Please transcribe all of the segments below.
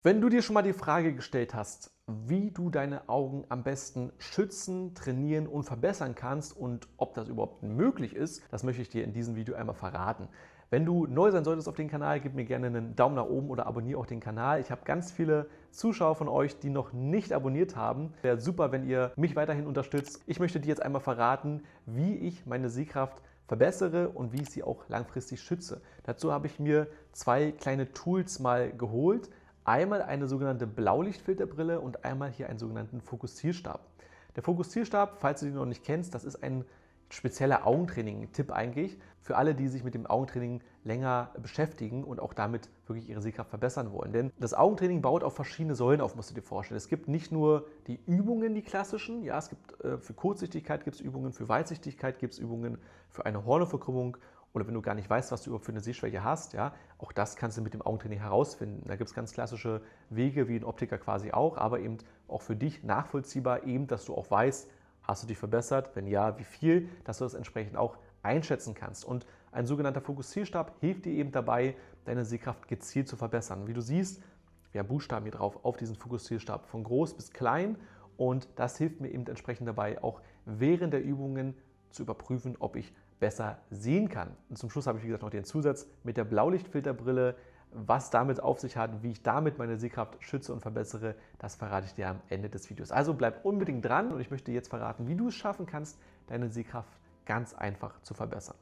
Wenn du dir schon mal die Frage gestellt hast, wie du deine Augen am besten schützen, trainieren und verbessern kannst und ob das überhaupt möglich ist, das möchte ich dir in diesem Video einmal verraten. Wenn du neu sein solltest auf den Kanal, gib mir gerne einen Daumen nach oben oder abonniere auch den Kanal. Ich habe ganz viele Zuschauer von euch, die noch nicht abonniert haben. Wäre super, wenn ihr mich weiterhin unterstützt. Ich möchte dir jetzt einmal verraten, wie ich meine Sehkraft verbessere und wie ich sie auch langfristig schütze. Dazu habe ich mir zwei kleine Tools mal geholt. Einmal eine sogenannte Blaulichtfilterbrille und einmal hier einen sogenannten Fokussierstab. Der Fokussierstab, falls du den noch nicht kennst, das ist ein spezieller Augentraining-Tipp eigentlich für alle, die sich mit dem Augentraining länger beschäftigen und auch damit wirklich ihre Sehkraft verbessern wollen. Denn das Augentraining baut auf verschiedene Säulen auf, musst du dir vorstellen. Es gibt nicht nur die Übungen, die klassischen, ja, es gibt für Kurzsichtigkeit gibt es Übungen, für Weitsichtigkeit gibt es Übungen, für eine Hornauverkrümmung oder wenn du gar nicht weißt, was du überhaupt für eine Sehschwäche hast, ja, auch das kannst du mit dem Augentraining herausfinden. Da gibt es ganz klassische Wege, wie ein Optiker quasi auch, aber eben auch für dich nachvollziehbar, eben, dass du auch weißt, hast du dich verbessert, wenn ja, wie viel, dass du das entsprechend auch einschätzen kannst. Und ein sogenannter Fokussierstab hilft dir eben dabei, deine Sehkraft gezielt zu verbessern. Wie du siehst, wir haben Buchstaben hier drauf auf diesen Fokussierstab, von groß bis klein, und das hilft mir eben entsprechend dabei, auch während der Übungen zu überprüfen, ob ich besser sehen kann. Und zum Schluss habe ich, wie gesagt, noch den Zusatz mit der Blaulichtfilterbrille. Was damit auf sich hat, wie ich damit meine Sehkraft schütze und verbessere, das verrate ich dir am Ende des Videos. Also bleib unbedingt dran und ich möchte dir jetzt verraten, wie du es schaffen kannst, deine Sehkraft ganz einfach zu verbessern.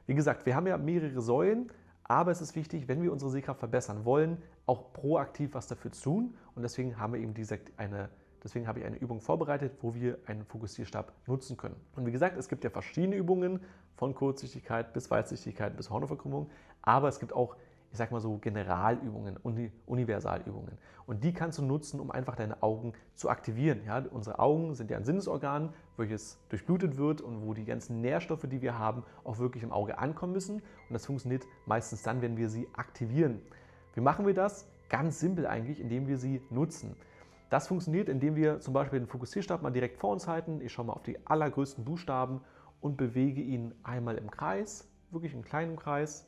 Wie gesagt, wir haben ja mehrere Säulen, aber es ist wichtig, wenn wir unsere Sehkraft verbessern wollen, auch proaktiv was dafür zu tun. Und deswegen haben wir eben Deswegen habe ich eine Übung vorbereitet, wo wir einen Fokussierstab nutzen können. Und wie gesagt, es gibt ja verschiedene Übungen, von Kurzsichtigkeit bis Weitsichtigkeit bis Hornauverkrümmung, aber es gibt auch, ich sag mal so, Generalübungen, Universalübungen. Und die kannst du nutzen, um einfach deine Augen zu aktivieren. Ja, unsere Augen sind ja ein Sinnesorgan, welches durchblutet wird und wo die ganzen Nährstoffe, die wir haben, auch wirklich im Auge ankommen müssen. Und das funktioniert meistens dann, wenn wir sie aktivieren. Wie machen wir das? Ganz simpel eigentlich, indem wir sie nutzen. Das funktioniert, indem wir zum Beispiel den Fokussierstab mal direkt vor uns halten. Ich schaue mal auf die allergrößten Buchstaben und bewege ihn einmal im Kreis, wirklich einen kleinen Kreis.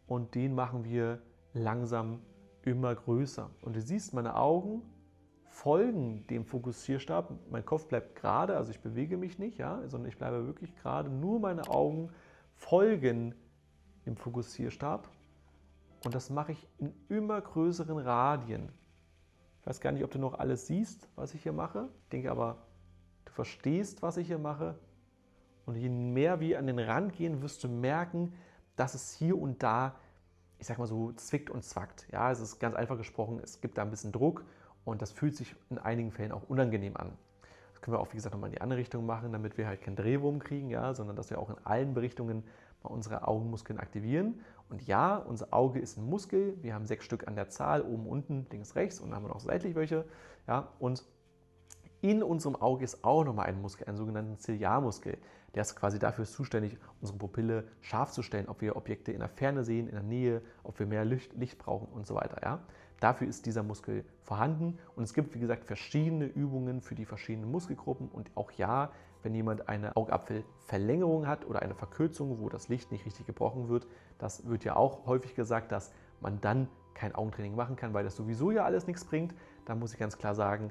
Und den machen wir langsam immer größer. Und du siehst, meine Augen folgen dem Fokussierstab. Mein Kopf bleibt gerade, also ich bewege mich nicht, ja, sondern ich bleibe wirklich gerade. Nur meine Augen folgen dem Fokussierstab. Und das mache ich in immer größeren Radien. Ich weiß gar nicht, ob du noch alles siehst, was ich hier mache. Ich denke aber, du verstehst, was ich hier mache. Und je mehr wir an den Rand gehen, wirst du merken, dass es hier und da, ich sag mal so, zwickt und zwackt. Ja, es ist ganz einfach gesprochen, es gibt da ein bisschen Druck und das fühlt sich in einigen Fällen auch unangenehm an. Das können wir auch, wie gesagt, nochmal in die andere Richtung machen, damit wir halt keinen Drehwurm kriegen, ja, sondern dass wir auch in allen Richtungen mal unsere Augenmuskeln aktivieren. Und ja, unser Auge ist ein Muskel. Wir haben 6 Stück an der Zahl, oben, unten, links, rechts, und dann haben wir noch seitlich welche. Ja, und in unserem Auge ist auch nochmal ein Muskel, einen sogenannten Ziliarmuskel. Der ist quasi dafür zuständig, unsere Pupille scharf zu stellen, ob wir Objekte in der Ferne sehen, in der Nähe, ob wir mehr Licht brauchen und so weiter. Ja? Dafür ist dieser Muskel vorhanden und es gibt, wie gesagt, verschiedene Übungen für die verschiedenen Muskelgruppen und auch ja, wenn jemand eine Augapfelverlängerung hat oder eine Verkürzung, wo das Licht nicht richtig gebrochen wird, das wird ja auch häufig gesagt, dass man dann kein Augentraining machen kann, weil das sowieso ja alles nichts bringt. Da muss ich ganz klar sagen,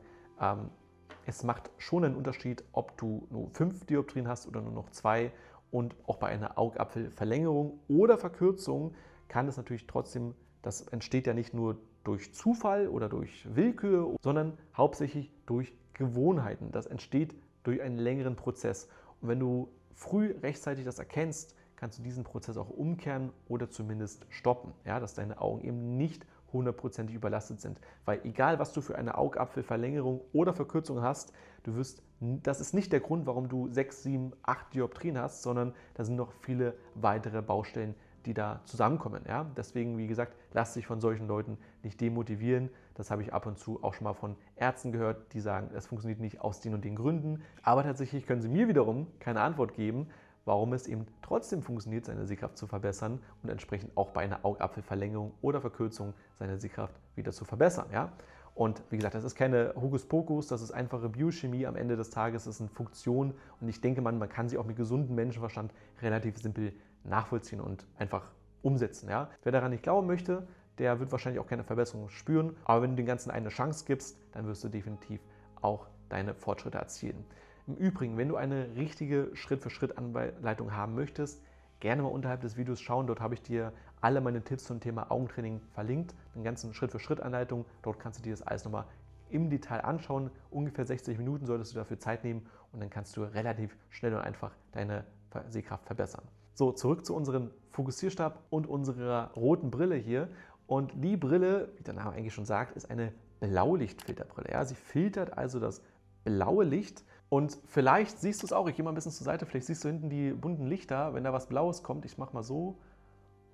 es macht schon einen Unterschied, ob du nur 5 Dioptrien hast oder nur noch 2. Und auch bei einer Augapfelverlängerung oder Verkürzung kann es natürlich trotzdem, das entsteht ja nicht nur durch Zufall oder durch Willkür, sondern hauptsächlich durch Gewohnheiten. Das entsteht durch einen längeren Prozess. Und wenn du früh rechtzeitig das erkennst, kannst du diesen Prozess auch umkehren oder zumindest stoppen, ja, dass deine Augen eben nicht hundertprozentig überlastet sind. Weil egal, was du für eine Augapfelverlängerung oder Verkürzung hast, das ist nicht der Grund, warum du 6, 7, 8 Dioptrien hast, sondern da sind noch viele weitere Baustellen, die da zusammenkommen. Ja? Deswegen, wie gesagt, lass dich von solchen Leuten nicht demotivieren. Das habe ich ab und zu auch schon mal von Ärzten gehört, die sagen, es funktioniert nicht aus den und den Gründen. Aber tatsächlich können sie mir wiederum keine Antwort geben, warum es eben trotzdem funktioniert, seine Sehkraft zu verbessern und entsprechend auch bei einer Augapfelverlängerung oder Verkürzung seine Sehkraft wieder zu verbessern. Ja? Und wie gesagt, das ist keine Hokuspokus, das ist einfache Biochemie am Ende des Tages, das sind Funktionen und ich denke, man kann sie auch mit gesundem Menschenverstand relativ simpel nachvollziehen und einfach umsetzen. Ja? Wer daran nicht glauben möchte, der wird wahrscheinlich auch keine Verbesserung spüren. Aber wenn du den Ganzen eine Chance gibst, dann wirst du definitiv auch deine Fortschritte erzielen. Im Übrigen, wenn du eine richtige Schritt-für-Schritt-Anleitung haben möchtest, gerne mal unterhalb des Videos schauen. Dort habe ich dir alle meine Tipps zum Thema Augentraining verlinkt. Den ganzen Schritt-für-Schritt-Anleitung. Dort kannst du dir das alles nochmal im Detail anschauen. Ungefähr 60 Minuten solltest du dafür Zeit nehmen und dann kannst du relativ schnell und einfach deine Sehkraft verbessern. So, zurück zu unserem Fokussierstab und unserer roten Brille hier. Und die Brille, wie der Name eigentlich schon sagt, ist eine Blaulichtfilterbrille. Ja, sie filtert also das blaue Licht. Und vielleicht siehst du es auch, ich gehe mal ein bisschen zur Seite, vielleicht siehst du hinten die bunten Lichter, wenn da was Blaues kommt. Ich mache mal so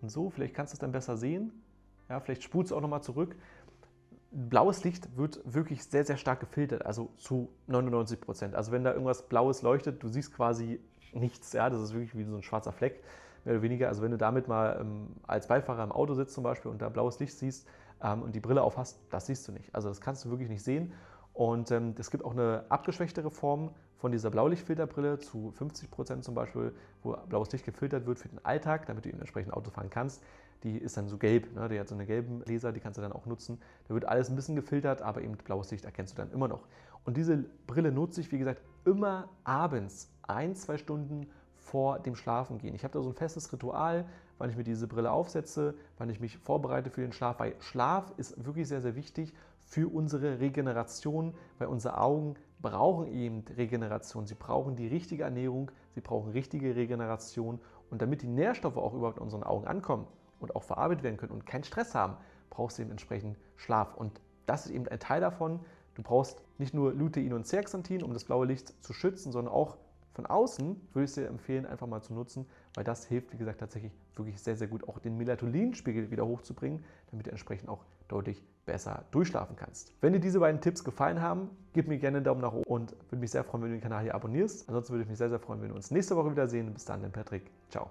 und so, vielleicht kannst du es dann besser sehen. Ja, vielleicht spulst du auch nochmal zurück. Blaues Licht wird wirklich sehr, sehr stark gefiltert, also zu 99%. Also wenn da irgendwas Blaues leuchtet, du siehst quasi nichts. Ja, das ist wirklich wie so ein schwarzer Fleck, mehr oder weniger. Also wenn du damit mal als Beifahrer im Auto sitzt zum Beispiel und da blaues Licht siehst und die Brille auf hast, das siehst du nicht. Also das kannst du wirklich nicht sehen. Und es gibt auch eine abgeschwächtere Form von dieser Blaulichtfilterbrille zu 50% zum Beispiel, wo blaues Licht gefiltert wird für den Alltag, damit du eben entsprechend Auto fahren kannst. Die ist dann so gelb, ne? Die hat so einen gelben Laser, die kannst du dann auch nutzen. Da wird alles ein bisschen gefiltert, aber eben blaues Licht erkennst du dann immer noch. Und diese Brille nutze ich, wie gesagt, immer abends, 1-2 Stunden vor dem Schlafengehen. Ich habe da so ein festes Ritual, wann ich mir diese Brille aufsetze, wann ich mich vorbereite für den Schlaf, weil Schlaf ist wirklich sehr, sehr wichtig für unsere Regeneration, weil unsere Augen brauchen eben Regeneration. Sie brauchen die richtige Ernährung, sie brauchen richtige Regeneration und damit die Nährstoffe auch überhaupt in unseren Augen ankommen und auch verarbeitet werden können und keinen Stress haben, brauchst du eben entsprechend Schlaf. Und das ist eben ein Teil davon. Du brauchst nicht nur Lutein und Zeaxanthin, um das blaue Licht zu schützen, sondern auch von außen würde ich dir empfehlen, einfach mal zu nutzen, weil das hilft, wie gesagt, tatsächlich wirklich sehr, sehr gut, auch den Melatoninspiegel wieder hochzubringen, damit du entsprechend auch deutlich besser durchschlafen kannst. Wenn dir diese beiden Tipps gefallen haben, gib mir gerne einen Daumen nach oben und würde mich sehr freuen, wenn du den Kanal hier abonnierst. Ansonsten würde ich mich sehr, sehr freuen, wenn wir uns nächste Woche wiedersehen. Bis dann, dein Patrick. Ciao.